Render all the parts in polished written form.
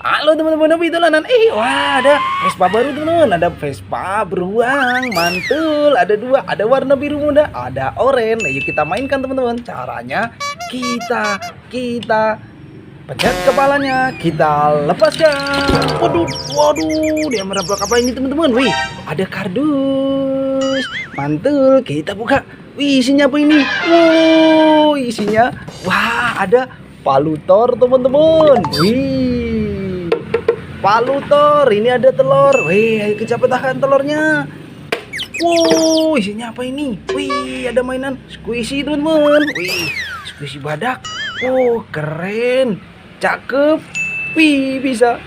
Halo teman-teman, apa itu lanan? Wah, ada Vespa baru teman-teman. Ada Vespa beruang, mantul. Ada dua, ada warna biru muda, ada oranye. Ayo kita mainkan teman-teman. Caranya kita pencet kepalanya, kita lepaskan. Waduh, waduh, dia merabak apa ini teman-teman? Wih, ada kardus. Mantul, kita buka. Wih, isinya apa ini? Wow, isinya, wah, ada palutor teman-teman. Wih, palutor, ini ada telur. Wih, ayo kita petakan telurnya. Wow, isinya apa ini? Wih, ada mainan squishy teman-teman. Wih, squishy badak. Oh, keren, cakep. Wih, bisa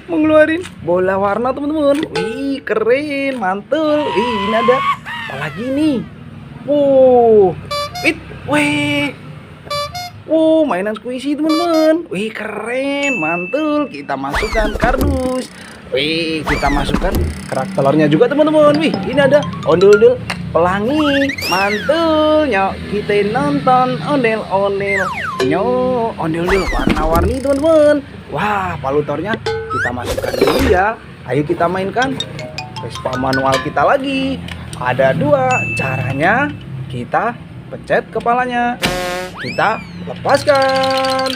mengeluarin bola warna teman-teman. Wih, keren, mantul. Wih, ini ada apa lagi nih? Wow, wih. Wow, mainan squishy teman-teman. Wih, keren, mantul. Kita masukkan kardus. Wih, kita masukkan kerak telurnya juga teman-teman. Wih, ini ada ondel-ondel pelangi. Mantul. Nyok, kita nonton ondel-ondel. Nyok, ondel-ondel warna-warni teman-teman. Wah, palutornya kita masukkan dulu ya. Ayo kita mainkan Vespa manual kita lagi. Ada dua. Caranya kita pencet kepalanya, kita lepaskan.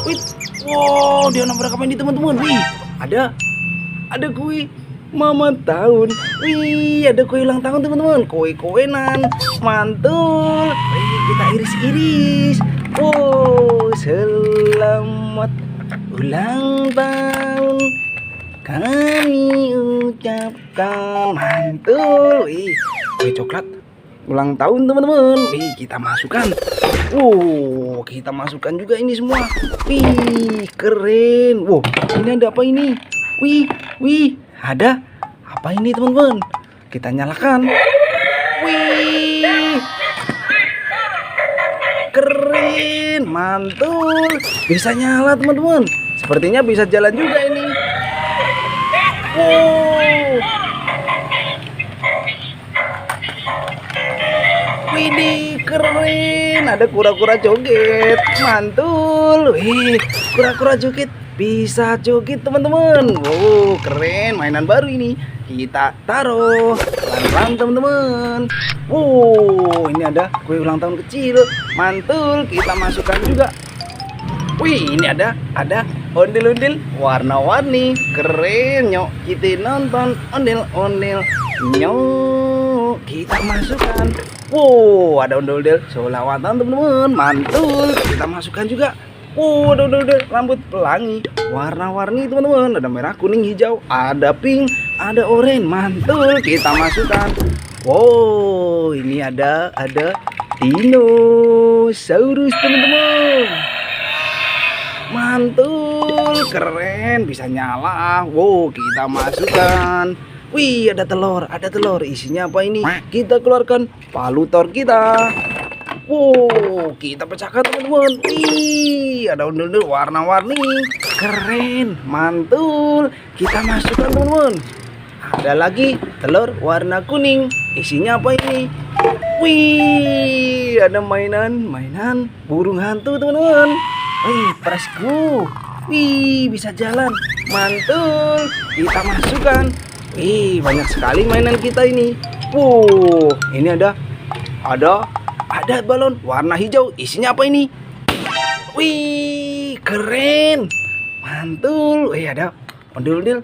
Wih, wow, dia nabrak apa ini teman-teman? Wih, ada kue Mama tahun. Wih, ada kue ulang tahun teman-teman. Kue-kuenan, mantul. Wih, kita iris-iris. Wow, selamat ulang tahun kami ucapkan, mantul. Wih, kue coklat ulang tahun teman-teman. Wih, kita masukkan. Kita masukkan juga ini semua. Wih, keren. Wow, ini ada apa ini? Wih, ada apa ini teman-teman? Kita nyalakan. Wih, keren, mantul. Bisa nyala teman-teman. Sepertinya bisa jalan juga ini. Wow. Widih, keren. Ada kura-kura joget, mantul. Wih, kura-kura joget bisa joget teman-teman. Wow, keren, mainan baru ini. Kita taruh pelan-pelan teman-teman. Wow, ini ada kue ulang tahun kecil, mantul. Kita masukkan juga. Wih, ini ada ondel-ondel warna-warni, keren. Nyok, kita nonton ondel-ondel. Nyok, kita masukkan. Wow, ada ondel-ondel solawatan teman-teman, mantul. Kita masukkan juga. Ada ondel-ondel rambut pelangi, warna-warni teman-teman. Ada merah, kuning, hijau, ada pink, ada oranye, mantul. Kita masukkan. Wow, ini ada dinosaurus teman-teman. Mantul, keren, bisa nyala. Wow, kita masukkan. Wih, ada telur. Isinya apa ini? Kita keluarkan palutor kita. Wow, kita pecahkan teman-teman. Wih, ada ondel-ondel warna-warni, keren, mantul. Kita masukkan teman-teman. Ada lagi telur warna kuning. Isinya apa ini? Wih, ada mainan burung hantu teman-teman. Wih, presku. Wih, bisa jalan, mantul. Kita masukkan. Wih, banyak sekali mainan kita ini. Wow, ini ada balon warna hijau. Isinya apa ini? Wih, keren, mantul. Wih, ada ondel-ondel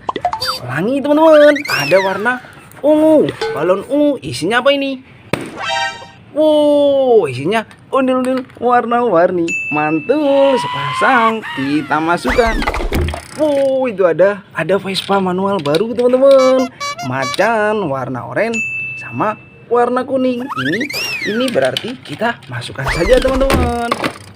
pelangi teman-teman. Ada warna ungu, balon ungu. Isinya apa ini? Wow, isinya ondel-ondel warna-warni, mantul. Sepasang kita masukkan. Wow, itu ada Vespa manual baru teman-teman. Macan warna oranye sama warna kuning. Ini berarti kita masukkan saja teman-teman.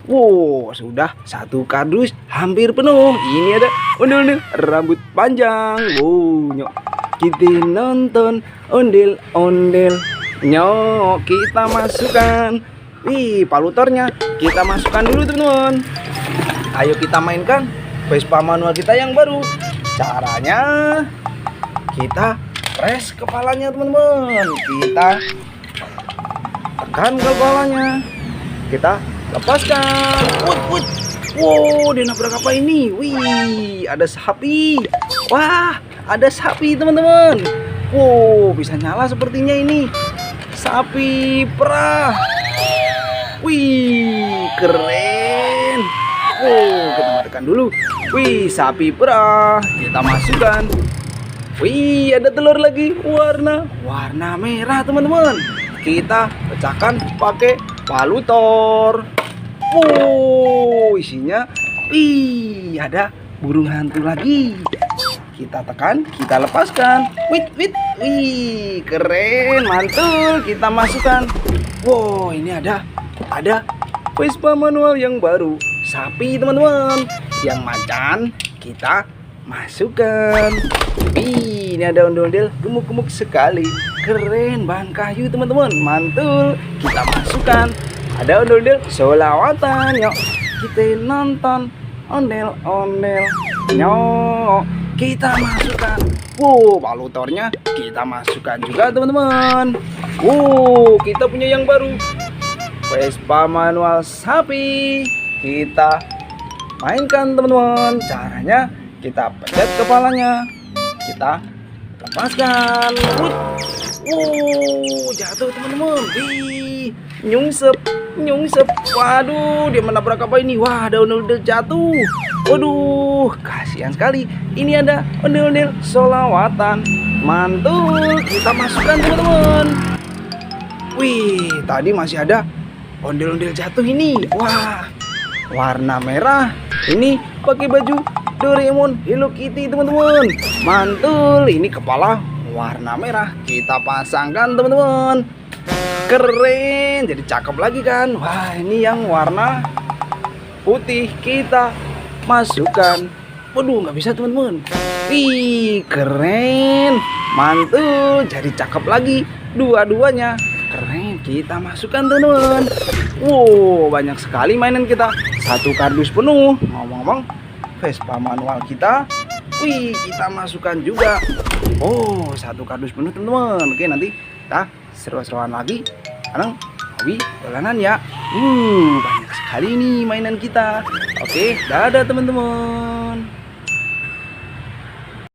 Wow, sudah satu kardus hampir penuh. Ini ada ondel-ondel rambut panjang. Wow, nyok, kita nonton ondel-ondel. Nyok, kita masukkan. Wih, palutornya kita masukkan dulu teman-teman. Ayo kita mainkan Vespa manual kita yang baru. Caranya kita press kepalanya teman-teman. Kita tekan kepalanya. Kita lepaskan. Wow, dia nabrak apa ini? Wih, ada sapi. Wah, ada sapi teman-teman. Wow, bisa nyala sepertinya ini. Sapi perah. Wih, keren. Wow, kita matikan dulu. Wih, sapi perah. Kita masukkan. Wih, ada telur lagi. Warna merah teman-teman. Kita pecahkan pakai palutor. Wow, isinya. Wih, ada burung hantu lagi. Kita tekan, kita lepaskan. Wih, keren, mantul. Kita masukkan. Wow, ini ada Vespa manual yang baru. Sapi teman-teman. Yang macan kita masukkan. Wih, ini ada ondel-ondel gemuk-gemuk sekali. Keren, bahan kayu teman-teman. Mantul. Kita masukkan. Ada ondel-ondel solawatan. Yuk, kita nonton ondel-ondel. Nyok, kita masukkan. Wow, palutornya kita masukkan juga teman-teman. Wow, kita punya yang baru. Vespa manual sapi. Kita mainkan teman-teman. Caranya kita pencet kepalanya. Kita lepaskan. Wow, jatuh teman-teman. Nyungsep. Waduh, dia menabrak apa ini? Wah, ada ondel-ondel jatuh. Waduh, kasihan sekali. Ini ada ondel-ondel solawatan. Mantul, kita masukkan teman-teman. Wih, tadi masih ada ondel-ondel jatuh ini. Wah, warna merah. Ini pakai baju Doraemon Hello Kitty teman-teman. Mantul, ini kepala warna merah. Kita pasangkan teman-teman. Keren, jadi cakep lagi kan. Wah, ini yang warna putih kita masukkan. Waduh, nggak bisa teman-teman. Wih, keren, mantul, jadi cakep lagi dua-duanya. Keren, kita masukkan teman-teman. Wow, banyak sekali mainan kita. Satu kardus penuh. Ngomong-ngomong, Vespa manual kita. Wih, kita masukkan juga. Oh, satu kardus penuh teman-teman. Oke, nanti kita seru-seruan lagi. Sekarang hobi dolanan ya. Banyak sekali nih mainan kita. Oke, dadah teman-teman.